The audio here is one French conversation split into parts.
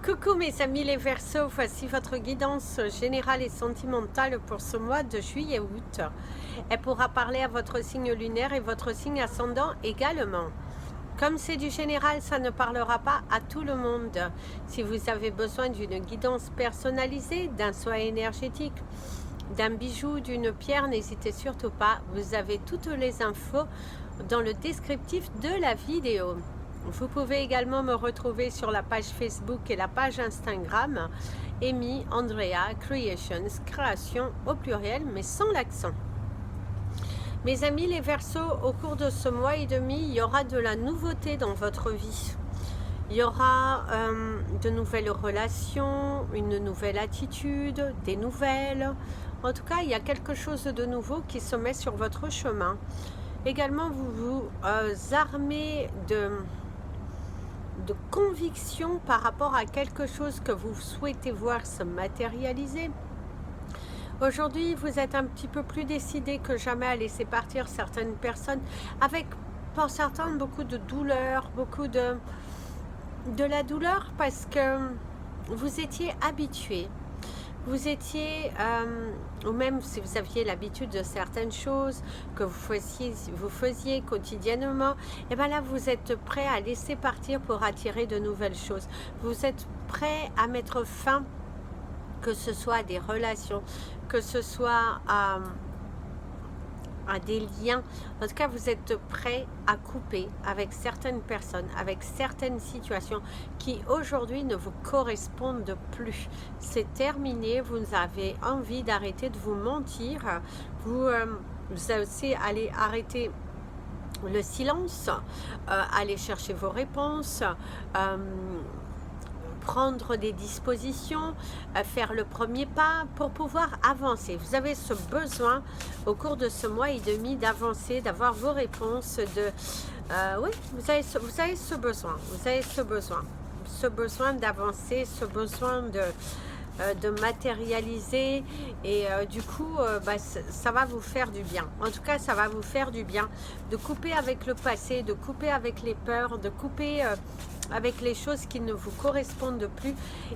Coucou mes amis les Verseaux, voici votre guidance générale et sentimentale pour ce mois de juillet-août. Elle pourra parler à votre signe lunaire et votre signe ascendant également. Comme c'est du général, ça ne parlera pas à tout le monde. Si vous avez besoin d'une guidance personnalisée, d'un soin énergétique, d'un bijou, d'une pierre, n'hésitez surtout pas. Vous avez toutes les infos dans le descriptif de la vidéo. Vous pouvez également me retrouver sur la page Facebook et la page Instagram Amy Andrea Creations, création au pluriel mais sans l'accent. Mes amis les Verseaux, au cours de ce mois et demi, il y aura de la nouveauté dans votre vie. Il y aura de nouvelles relations, une nouvelle attitude, des nouvelles. En tout cas, il y a quelque chose de nouveau qui se met sur votre chemin. Également, vous vous armez de conviction par rapport à quelque chose que vous souhaitez voir se matérialiser. Aujourd'hui, vous êtes un petit peu plus décidé que jamais à laisser partir certaines personnes avec, pour certains, beaucoup de douleur, beaucoup de la douleur parce que vous étiez habitué. Vous étiez, ou même si vous aviez l'habitude de certaines choses que vous faisiez quotidiennement, et bien là vous êtes prêt à laisser partir pour attirer de nouvelles choses. Vous êtes prêt à mettre fin, que ce soit à des relations, que ce soit à des liens. En tout cas, vous êtes prêt à couper avec certaines personnes, avec certaines situations qui aujourd'hui ne vous correspondent plus. C'est terminé, vous avez envie d'arrêter de vous mentir, vous aussi allez arrêter le silence, aller chercher vos réponses, prendre des dispositions, faire le premier pas pour pouvoir avancer. Vous avez ce besoin au cours de ce mois et demi d'avancer, d'avoir vos réponses, oui, vous avez ce besoin, ce besoin d'avancer, ce besoin de matérialiser et du coup ça va vous faire du bien. En tout cas, ça va vous faire du bien de couper avec le passé, de couper avec les peurs, de couper avec les choses qui ne vous correspondent plus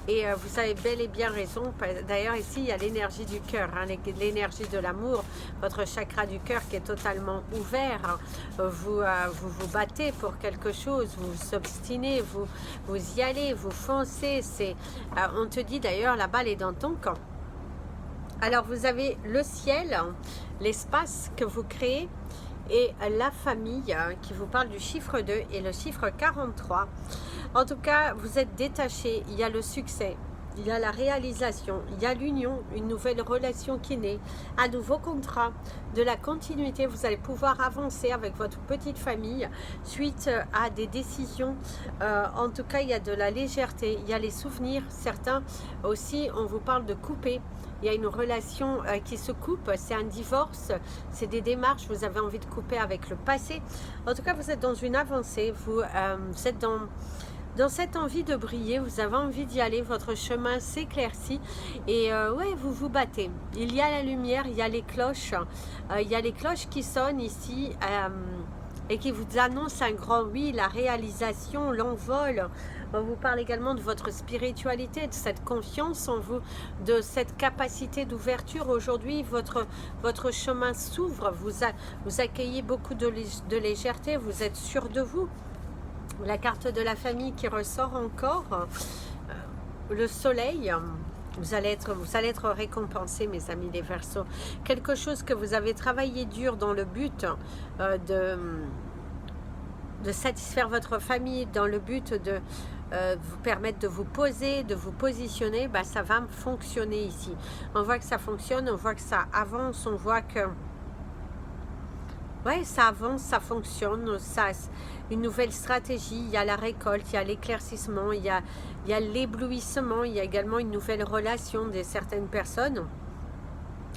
et vous avez bel et bien raison. D'ailleurs ici il y a l'énergie du cœur, hein, l'énergie de l'amour, votre chakra du cœur qui est totalement ouvert. Vous battez pour quelque chose, vous vous obstinez, vous y allez, vous foncez. On te dit d'ailleurs la balle est dans ton camp. Alors vous avez le ciel, l'espace que vous créez et la famille qui vous parle du chiffre 2 et le chiffre 43. En tout cas, vous êtes détaché, il y a le succès, il y a la réalisation, il y a l'union, une nouvelle relation qui naît, un nouveau contrat, de la continuité. Vous allez pouvoir avancer avec votre petite famille suite à des décisions. En tout cas, il y a de la légèreté, il y a les souvenirs. Certains aussi, on vous parle de couper. Il y a une relation qui se coupe, c'est un divorce, c'est des démarches, vous avez envie de couper avec le passé. En tout cas, vous êtes dans une avancée, vous êtes dans cette envie de briller, vous avez envie d'y aller, votre chemin s'éclaircit et ouais, vous vous battez. Il y a la lumière, il y a les cloches qui sonnent ici et qui vous annoncent un grand oui, la réalisation, l'envol. On vous parle également de votre spiritualité, de cette confiance en vous, de cette capacité d'ouverture. Aujourd'hui, votre chemin s'ouvre, vous accueillez beaucoup de légèreté, vous êtes sûr de vous. La carte de la famille qui ressort encore, le soleil. Vous allez être récompensés, mes amis les Verseaux. Quelque chose que vous avez travaillé dur dans le but de satisfaire votre famille, dans le but de vous permettre de vous poser, de vous positionner, bah, ça va fonctionner ici. On voit que ça fonctionne, on voit que ça avance, on voit que ouais, ça avance, ça fonctionne, une nouvelle stratégie, il y a la récolte, il y a l'éclaircissement, il y a l'éblouissement, il y a également une nouvelle relation de certaines personnes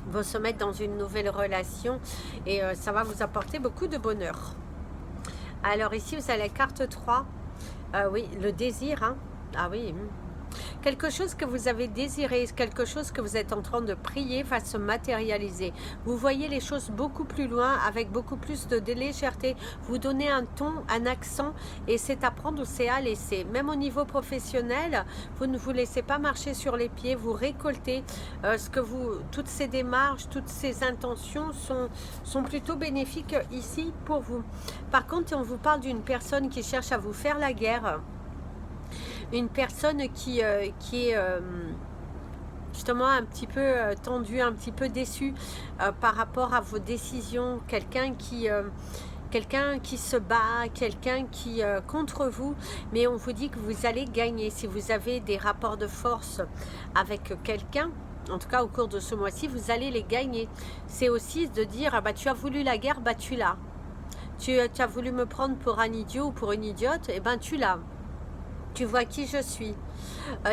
vont se mettre dans une nouvelle relation et ça va vous apporter beaucoup de bonheur. Alors ici, vous avez la carte 3, oui, le désir, hein. Ah oui, Quelque chose que vous avez désiré, quelque chose que vous êtes en train de prier va se matérialiser. Vous voyez les choses beaucoup plus loin, avec beaucoup plus de légèreté. Vous donnez un ton, un accent, et c'est à prendre ou c'est à laisser. Même au niveau professionnel, vous ne vous laissez pas marcher sur les pieds, vous récoltez toutes ces démarches, toutes ces intentions sont plutôt bénéfiques ici pour vous. Par contre, on vous parle d'une personne qui cherche à vous faire la guerre. Une personne qui est justement un petit peu tendue, un petit peu déçue par rapport à vos décisions, quelqu'un qui se bat, quelqu'un qui contre vous, mais on vous dit que vous allez gagner. Si vous avez des rapports de force avec quelqu'un, en tout cas au cours de ce mois-ci, vous allez les gagner. C'est aussi de dire, ah bah, tu as voulu la guerre, bah tu l'as. Tu as voulu me prendre pour un idiot ou pour une idiote, et ben tu l'as. Tu vois qui je suis.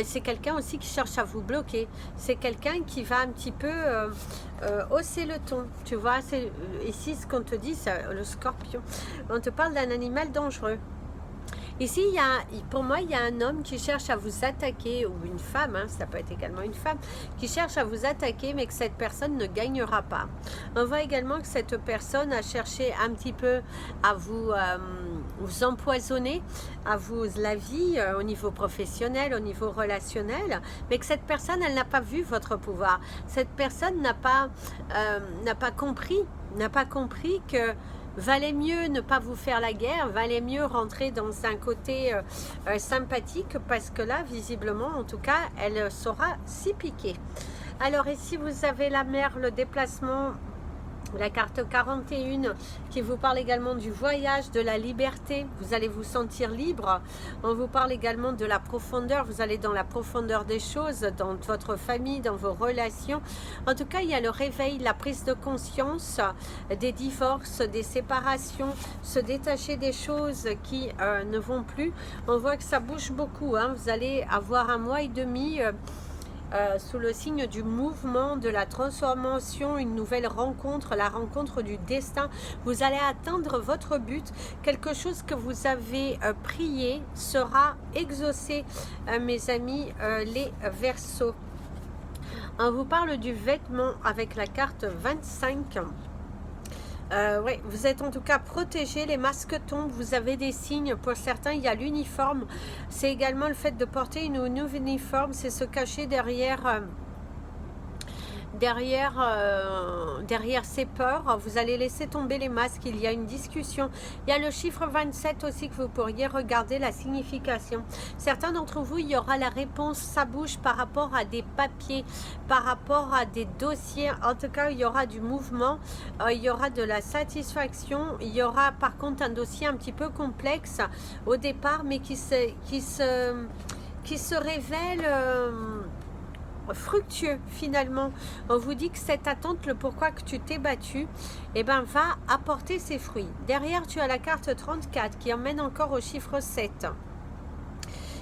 C'est quelqu'un aussi qui cherche à vous bloquer. C'est quelqu'un qui va un petit peu hausser le ton. Tu vois, c'est ici ce qu'on te dit, c'est le scorpion. On te parle d'un animal dangereux. Ici, pour moi, il y a un homme qui cherche à vous attaquer, ou une femme, hein, ça peut être également une femme, qui cherche à vous attaquer, mais que cette personne ne gagnera pas. On voit également que cette personne a cherché un petit peu à vous empoisonner, à vous la vie au niveau professionnel, au niveau relationnel, mais que cette personne, elle n'a pas vu votre pouvoir. Cette personne n'a pas compris que valait mieux ne pas vous faire la guerre, valait mieux rentrer dans un côté sympathique, parce que là, visiblement, en tout cas, elle saura s'y piquer. Alors ici, vous avez la mer, le déplacement, la carte 41 qui vous parle également du voyage, de la liberté. Vous allez vous sentir libre. On vous parle également de la profondeur. Vous allez dans la profondeur des choses, dans votre famille, dans vos relations. En tout cas, il y a le réveil, la prise de conscience, des divorces, des séparations, se détacher des choses qui ne vont plus. On voit que ça bouge beaucoup, hein. Vous allez avoir un mois et demi sous le signe du mouvement, de la transformation, une nouvelle rencontre, la rencontre du destin. Vous allez atteindre votre but. Quelque chose que vous avez prié sera exaucé, mes amis, les Verseaux. On vous parle du vêtement avec la carte 25. Ouais, vous êtes en tout cas protégés, les masques tombent, vous avez des signes, pour certains il y a l'uniforme, c'est également le fait de porter une uniforme, c'est se cacher derrière ces peurs. Vous allez laisser tomber les masques, il y a une discussion. Il y a le chiffre 27 aussi que vous pourriez regarder la signification. Certains d'entre vous, il y aura la réponse, ça bouge par rapport à des papiers, par rapport à des dossiers. En tout cas, il y aura du mouvement, il y aura de la satisfaction. Il y aura par contre un dossier un petit peu complexe au départ, mais qui se révèle fructueux finalement. On vous dit que cette attente, le pourquoi que tu t'es battu, eh ben, va apporter ses fruits. Derrière, tu as la carte 34 qui emmène encore au chiffre 7,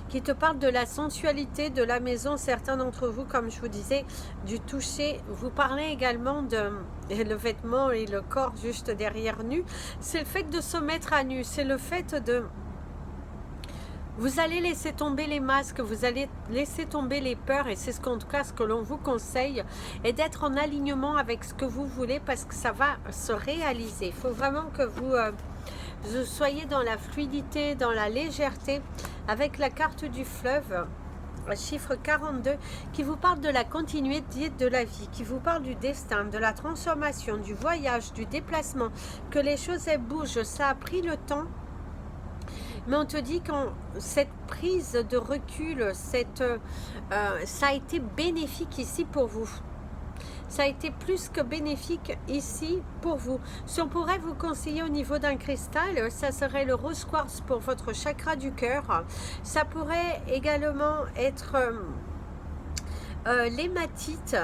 qui te parle de la sensualité de la maison. Certains d'entre vous, comme je vous disais, du toucher. Vous parlez également de le vêtement et le corps juste derrière nu. C'est le fait de se mettre à nu, c'est le fait de... Vous allez laisser tomber les masques, vous allez laisser tomber les peurs, et c'est en tout cas ce que l'on vous conseille, et d'être en alignement avec ce que vous voulez, parce que ça va se réaliser. Il faut vraiment que vous soyez dans la fluidité, dans la légèreté, avec la carte du fleuve, chiffre 42, qui vous parle de la continuité de la vie, qui vous parle du destin, de la transformation, du voyage, du déplacement, que les choses elles bougent. Ça a pris le temps, mais on te dit que cette prise de recul, ça a été bénéfique ici pour vous. Ça a été plus que bénéfique ici pour vous. Si on pourrait vous conseiller au niveau d'un cristal, ça serait le rose quartz pour votre chakra du cœur. Ça pourrait également être l'hématite,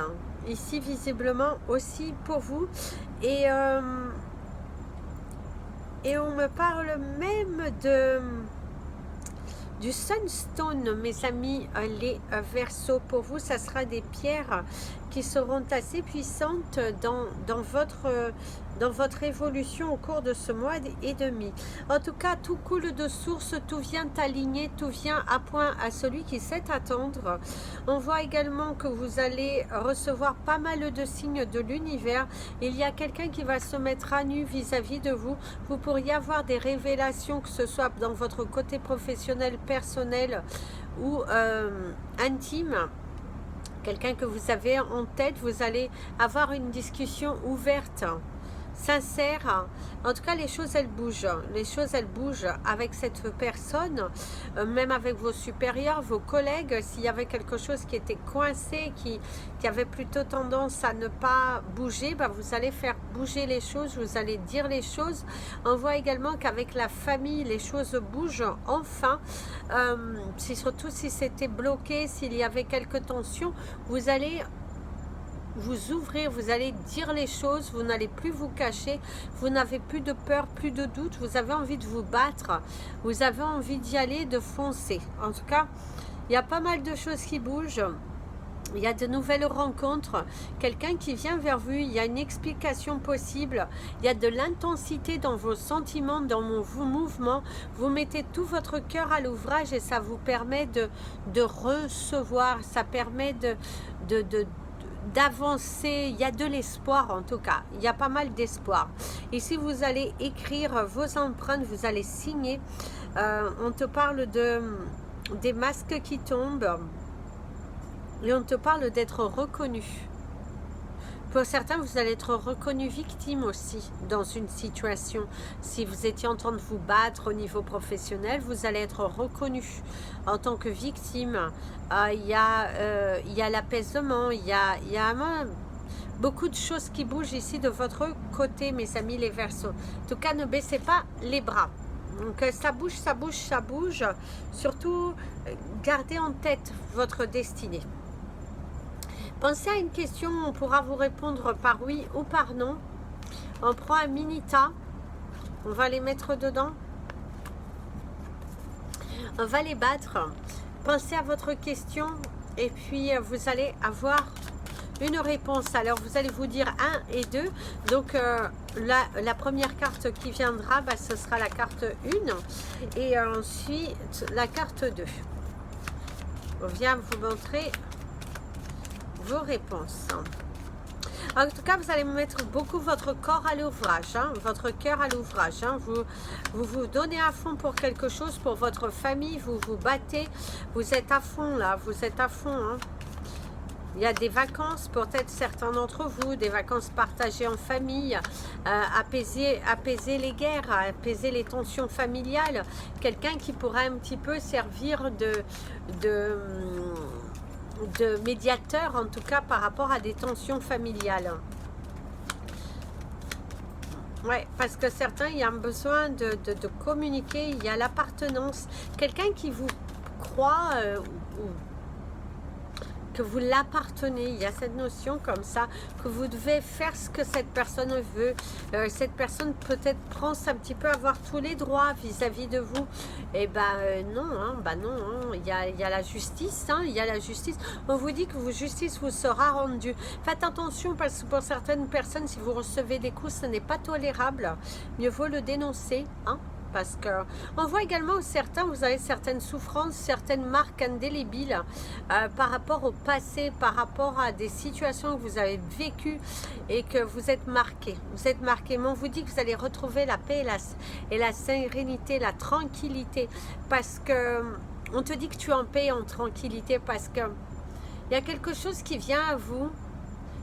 ici visiblement aussi pour vous. Et on me parle même du sunstone, mes amis, les Verseaux. Pour vous, ça sera des pierres qui seront assez puissantes dans votre évolution au cours de ce mois et demi. En tout cas, tout coule de source, tout vient aligner, tout vient à point à celui qui sait attendre. On voit également que vous allez recevoir pas mal de signes de l'univers. Il y a quelqu'un qui va se mettre à nu vis-à-vis de vous. Vous pourriez avoir des révélations, que ce soit dans votre côté professionnel, personnel ou intime. Quelqu'un que vous avez en tête, vous allez avoir une discussion ouverte, sincère. En tout cas, les choses, elles bougent. Les choses, elles bougent avec cette personne, même avec vos supérieurs, vos collègues. S'il y avait quelque chose qui était coincé, qui avait plutôt tendance à ne pas bouger, ben vous allez faire bouger les choses, vous allez dire les choses. On voit également qu'avec la famille, les choses bougent enfin. Surtout si c'était bloqué, s'il y avait quelques tensions, vous allez vous ouvrir, vous allez dire les choses, vous n'allez plus vous cacher, vous n'avez plus de peur, plus de doute, vous avez envie de vous battre, vous avez envie d'y aller, de foncer. En tout cas, il y a pas mal de choses qui bougent. Il y a de nouvelles rencontres, quelqu'un qui vient vers vous, il y a une explication possible, il y a de l'intensité dans vos sentiments, dans vos mouvements, vous mettez tout votre cœur à l'ouvrage et ça vous permet de recevoir, ça permet d'avancer. Il y a de l'espoir, en tout cas, il y a pas mal d'espoir. Ici, vous allez écrire vos empreintes, vous allez signer. On te parle des masques qui tombent et on te parle d'être reconnu. Pour certains, vous allez être reconnu victime aussi dans une situation. Si vous étiez en train de vous battre au niveau professionnel, vous allez être reconnu en tant que victime. Il y a l'apaisement, il y a beaucoup de choses qui bougent ici de votre côté, mes amis les Verseaux. En tout cas, ne baissez pas les bras. Donc ça bouge, ça bouge, ça bouge. Surtout, gardez en tête votre destinée. Pensez à une question, on pourra vous répondre par oui ou par non. On prend un mini-tas, on va les mettre dedans. On va les battre. Pensez à votre question et puis vous allez avoir une réponse. Alors vous allez vous dire 1 et 2. Donc la première carte qui viendra, bah, ce sera la carte 1 et ensuite la carte 2. On vient vous montrer vos réponses. En tout cas, vous allez mettre beaucoup votre corps à l'ouvrage, hein, votre cœur à l'ouvrage. Hein. Vous donnez à fond pour quelque chose, pour votre famille, vous vous battez, vous êtes à fond là, vous êtes à fond. Hein. Il y a des vacances, peut-être certains d'entre vous, des vacances partagées en famille, apaiser les guerres, apaiser les tensions familiales. Quelqu'un qui pourrait un petit peu servir de médiateur, en tout cas par rapport à des tensions familiales. Ouais, parce que certains, il y a un besoin de communiquer, il y a l'appartenance. Quelqu'un qui vous croit que vous l'appartenez, il y a cette notion comme ça, que vous devez faire ce que cette personne veut. Cette personne peut-être pense un petit peu avoir tous les droits vis-à-vis de vous. Et non, hein, non, hein. Il y a la justice, hein, il y a la justice. On vous dit que justice vous sera rendue. Faites attention parce que pour certaines personnes, si vous recevez des coups, ce n'est pas tolérable. Mieux vaut le dénoncer, hein. Parce que on voit également où certains, vous avez certaines souffrances, certaines marques indélébiles par rapport au passé, par rapport à des situations que vous avez vécues et que vous êtes marqué. Vous êtes marqué, mais on vous dit que vous allez retrouver la paix et la sérénité, la tranquillité. Parce que on te dit que tu es en paix et en tranquillité parce que il y a quelque chose qui vient à vous,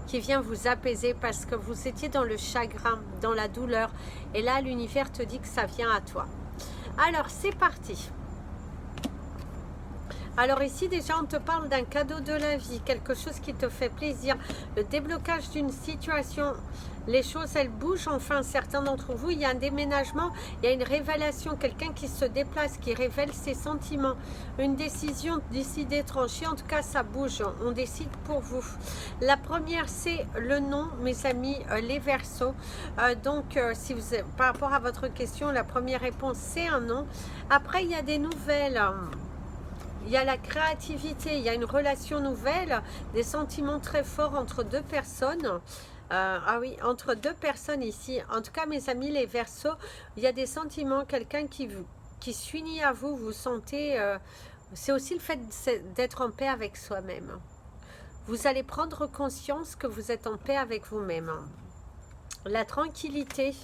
qui vient vous apaiser parce que vous étiez dans le chagrin, dans la douleur. Et là, l'univers te dit que ça vient à toi. Alors, c'est parti. Alors ici, déjà, on te parle d'un cadeau de la vie, quelque chose qui te fait plaisir, le déblocage d'une situation. Les choses, elles bougent, enfin, certains d'entre vous, il y a un déménagement, il y a une révélation, quelqu'un qui se déplace, qui révèle ses sentiments, une décision décidée, tranchée, en tout cas, ça bouge, on décide pour vous. La première, c'est le nom, mes amis, les Verseaux. Donc, si vous, par rapport à votre question, la première réponse, c'est un nom. Après, il y a des nouvelles. il y a la créativité, il y a une relation nouvelle, des sentiments très forts entre deux personnes. Ah oui, entre deux personnes ici. En tout cas, mes amis, les Verseaux, il y a des sentiments, quelqu'un qui s'unit à vous, vous sentez... c'est aussi le fait d'être en paix avec soi-même. Vous allez prendre conscience que vous êtes en paix avec vous-même. La tranquillité.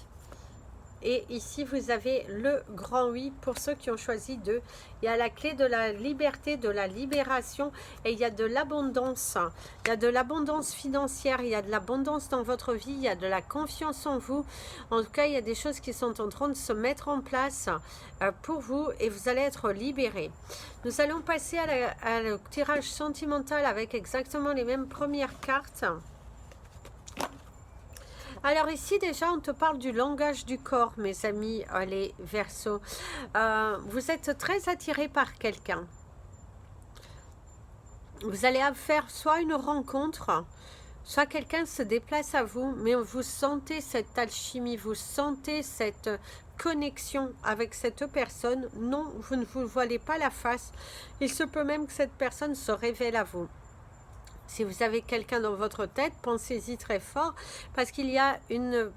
Et ici, vous avez le grand oui pour ceux qui ont choisi deux. Il y a la clé de la liberté, de la libération et il y a de l'abondance. Il y a de l'abondance financière, il y a de l'abondance dans votre vie, il y a de la confiance en vous. En tout cas, il y a des choses qui sont en train de se mettre en place pour vous et vous allez être libérés. Nous allons passer à le tirage sentimental avec exactement les mêmes premières cartes. Alors ici déjà on te parle du langage du corps, mes amis les Verseaux. Vous êtes très attirés par quelqu'un. Vous allez faire soit une rencontre, soit quelqu'un se déplace à vous, mais vous sentez cette alchimie, vous sentez cette connexion avec cette personne. Non, vous ne vous voilez pas la face. Il se peut même que cette personne se révèle à vous. Si vous avez quelqu'un dans votre tête, pensez-y très fort, parce qu'il y a une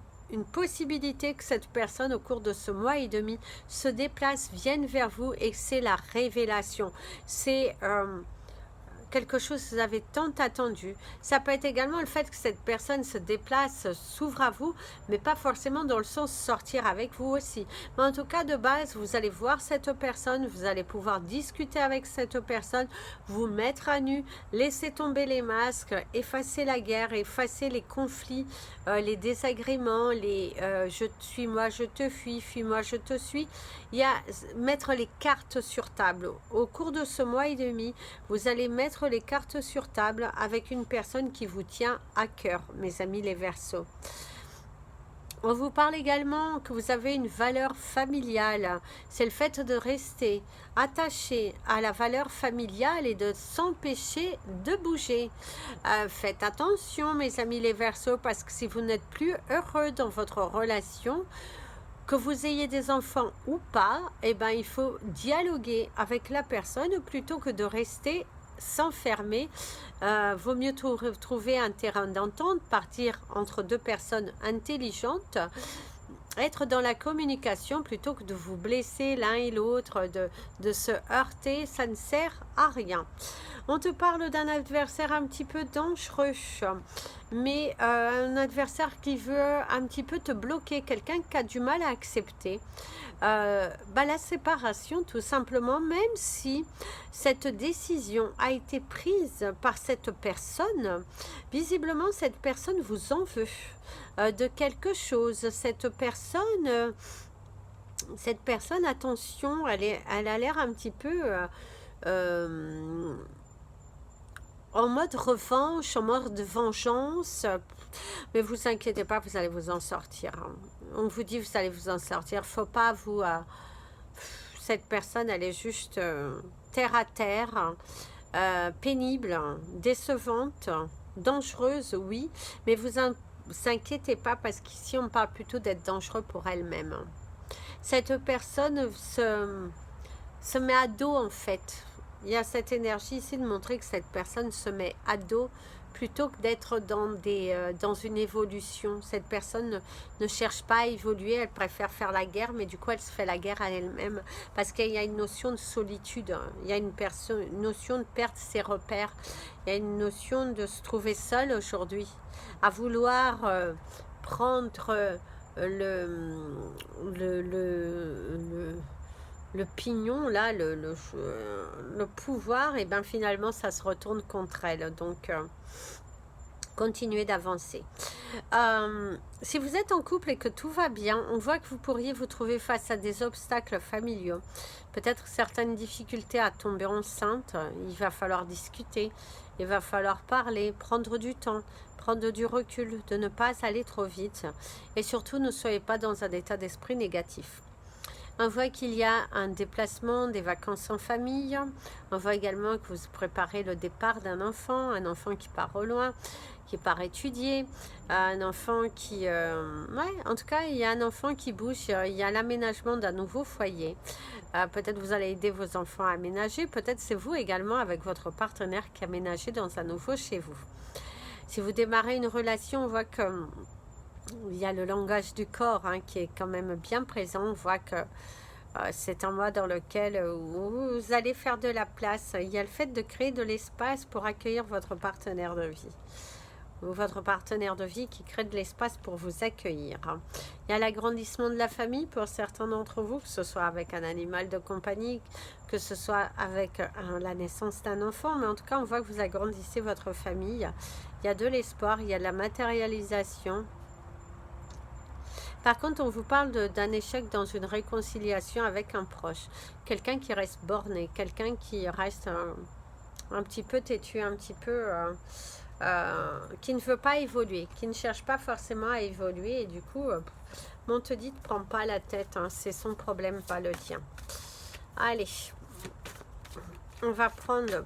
possibilité que cette personne, au cours de ce mois et demi, se déplace, vienne vers vous, et c'est la révélation. C'est quelque chose que vous avez tant attendu. Ça peut être également le fait que cette personne se déplace, s'ouvre à vous, mais pas forcément dans le sens sortir avec vous aussi. Mais en tout cas, de base, vous allez voir cette personne, vous allez pouvoir discuter avec cette personne, vous mettre à nu, laisser tomber les masques, effacer la guerre, effacer les conflits, les désagréments, les je te suis, moi je te fuis, fuis-moi, je te suis. Il y a mettre les cartes sur table. Au cours de ce mois et demi, vous allez mettre les cartes sur table avec une personne qui vous tient à cœur, mes amis les Verseaux. On vous parle également que vous avez une valeur familiale. C'est le fait de rester attaché à la valeur familiale et de s'empêcher de bouger. Faites attention, mes amis les Verseaux, parce que si vous n'êtes plus heureux dans votre relation, que vous ayez des enfants ou pas, eh ben, il faut dialoguer avec la personne plutôt que de rester s'enfermer. Vaut mieux trouver un terrain d'entente, partir entre deux personnes intelligentes, être dans la communication plutôt que de vous blesser l'un et l'autre, de se heurter, ça ne sert à rien. On te parle d'un adversaire un petit peu dangereux, mais un adversaire qui veut un petit peu te bloquer, quelqu'un qui a du mal à accepter la séparation tout simplement, même si cette décision a été prise par cette personne. Visiblement cette personne vous en veut de quelque chose. Cette personne, attention, elle a l'air un petit peu en mode revanche, en mode vengeance, mais vous inquiétez pas, vous allez vous en sortir. On vous dit, vous allez vous en sortir. Faut pas vous... cette personne, elle est juste terre à terre, pénible, décevante, dangereuse, oui, mais vous inquiétez pas, parce qu'ici, on parle plutôt d'être dangereux pour elle-même. Cette personne se met à dos, en fait. Il y a cette énergie ici de montrer que cette personne se met à dos plutôt que d'être dans une évolution. Cette personne ne cherche pas à évoluer, elle préfère faire la guerre, mais du coup elle se fait la guerre à elle-même, parce qu'il y a une notion de solitude, il y a une notion de perdre ses repères, il y a une notion de se trouver seul aujourd'hui, à vouloir prendre le pignon, là, le pouvoir, et bien finalement ça se retourne contre elle. Donc continuez d'avancer. Si vous êtes en couple et que tout va bien, on voit que vous pourriez vous trouver face à des obstacles familiaux, peut-être certaines difficultés à tomber enceinte. Il va falloir discuter, il va falloir parler, prendre du temps, prendre du recul, de ne pas aller trop vite, et surtout ne soyez pas dans un état d'esprit négatif. On voit qu'il y a un déplacement, des vacances en famille. On voit également que vous préparez le départ d'un enfant, un enfant qui part au loin, qui part étudier, un enfant qui... ouais, en tout cas, il y a un enfant qui bouge, il y a l'aménagement d'un nouveau foyer. Peut-être vous allez aider vos enfants à aménager, peut-être c'est vous également avec votre partenaire qui aménagez dans un nouveau chez vous. Si vous démarrez une relation, on voit que il y a le langage du corps hein, qui est quand même bien présent. On voit que c'est un mois dans lequel vous allez faire de la place. Il y a le fait de créer de l'espace pour accueillir votre partenaire de vie. Ou votre partenaire de vie qui crée de l'espace pour vous accueillir. Il y a l'agrandissement de la famille pour certains d'entre vous, que ce soit avec un animal de compagnie, que ce soit avec la naissance d'un enfant, mais en tout cas on voit que vous agrandissez votre famille. Il y a de l'espoir, il y a de la matérialisation. Par contre, on vous parle d'un échec dans une réconciliation avec un proche. Quelqu'un qui reste borné, quelqu'un qui reste un petit peu têtu, un petit peu... qui ne veut pas évoluer, qui ne cherche pas forcément à évoluer. Et du coup, on te dit, ne prends pas la tête. Hein, c'est son problème, pas le tien. Allez, on va prendre...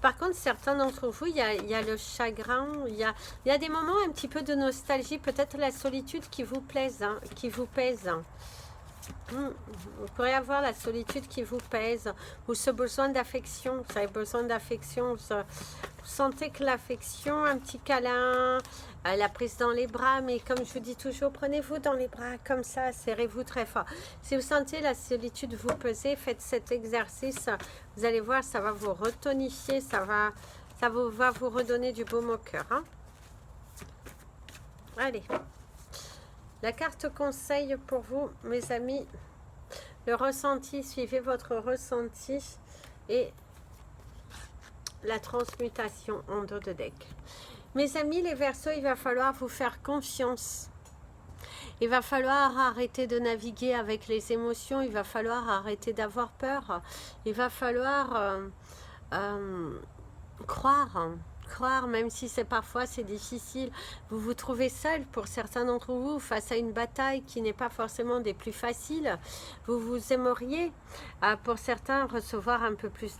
Par contre, certains d'entre vous, il y a le chagrin, il y a des moments un petit peu de nostalgie, peut-être la solitude qui vous plaise, hein, qui vous pèse. Vous pourrez avoir la solitude qui vous pèse, ou ce besoin d'affection. Vous avez besoin d'affection, vous sentez que l'affection, un petit câlin, la prise dans les bras, mais comme je vous dis toujours, prenez-vous dans les bras comme ça, serrez-vous très fort. Si vous sentez la solitude vous peser, faites cet exercice, vous allez voir, ça va vous retonifier, ça va vous redonner du baume au cœur. Hein. Allez. La carte conseil pour vous, mes amis, le ressenti, suivez votre ressenti et la transmutation en dos de deck. Mes amis, les Verseaux, il va falloir vous faire confiance. Il va falloir arrêter de naviguer avec les émotions, il va falloir arrêter d'avoir peur, il va falloir croire, même si parfois c'est difficile. Vous vous trouvez seul pour certains d'entre vous face à une bataille qui n'est pas forcément des plus faciles. Vous aimeriez, pour certains, recevoir un peu plus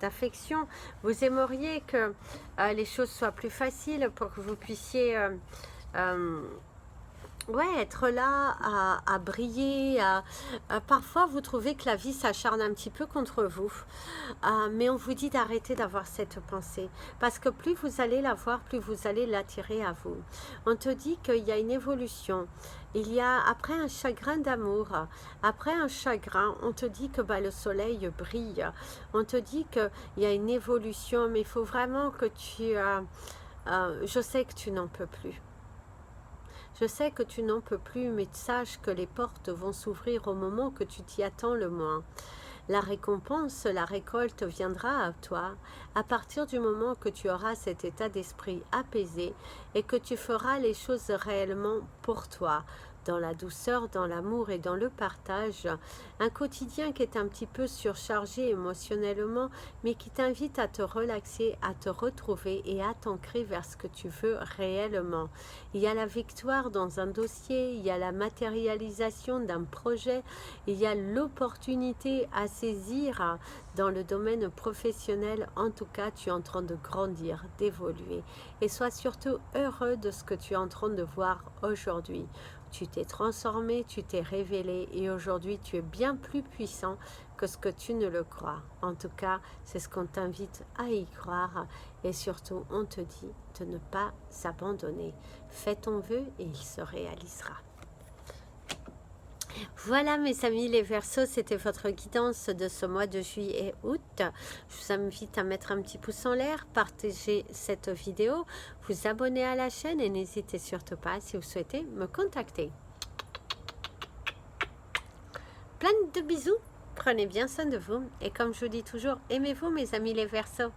d'affection. Vous aimeriez que les choses soient plus faciles pour que vous puissiez ouais, être là à briller. Parfois, vous trouvez que la vie s'acharne un petit peu contre vous. Mais on vous dit d'arrêter d'avoir cette pensée. Parce que plus vous allez la voir, plus vous allez l'attirer à vous. On te dit qu'il y a une évolution. Il y a, après un chagrin d'amour, après un chagrin, on te dit que le soleil brille. On te dit qu'il y a une évolution, mais il faut vraiment que tu... je sais que tu n'en peux plus. Je sais que tu n'en peux plus, mais sache que les portes vont s'ouvrir au moment que tu t'y attends le moins. La récompense, la récolte viendra à toi à partir du moment que tu auras cet état d'esprit apaisé et que tu feras les choses réellement pour toi, dans la douceur, dans l'amour et dans le partage. Un quotidien qui est un petit peu surchargé émotionnellement, mais qui t'invite à te relaxer, à te retrouver et à t'ancrer vers ce que tu veux réellement. Il y a la victoire dans un dossier, il y a la matérialisation d'un projet, il y a l'opportunité à saisir dans le domaine professionnel. En tout cas, tu es en train de grandir, d'évoluer. Et sois surtout heureux de ce que tu es en train de voir aujourd'hui. Tu t'es transformé, tu t'es révélé et aujourd'hui tu es bien plus puissant que ce que tu ne le crois. En tout cas, c'est ce qu'on t'invite à y croire et surtout on te dit de ne pas s'abandonner. Fais ton vœu et il se réalisera. Voilà mes amis les Verseaux, c'était votre guidance de ce mois de juillet et août. Je vous invite à mettre un petit pouce en l'air, partager cette vidéo, vous abonner à la chaîne et n'hésitez surtout pas si vous souhaitez me contacter. Plein de bisous, prenez bien soin de vous et comme je vous dis toujours, aimez-vous mes amis les Verseaux.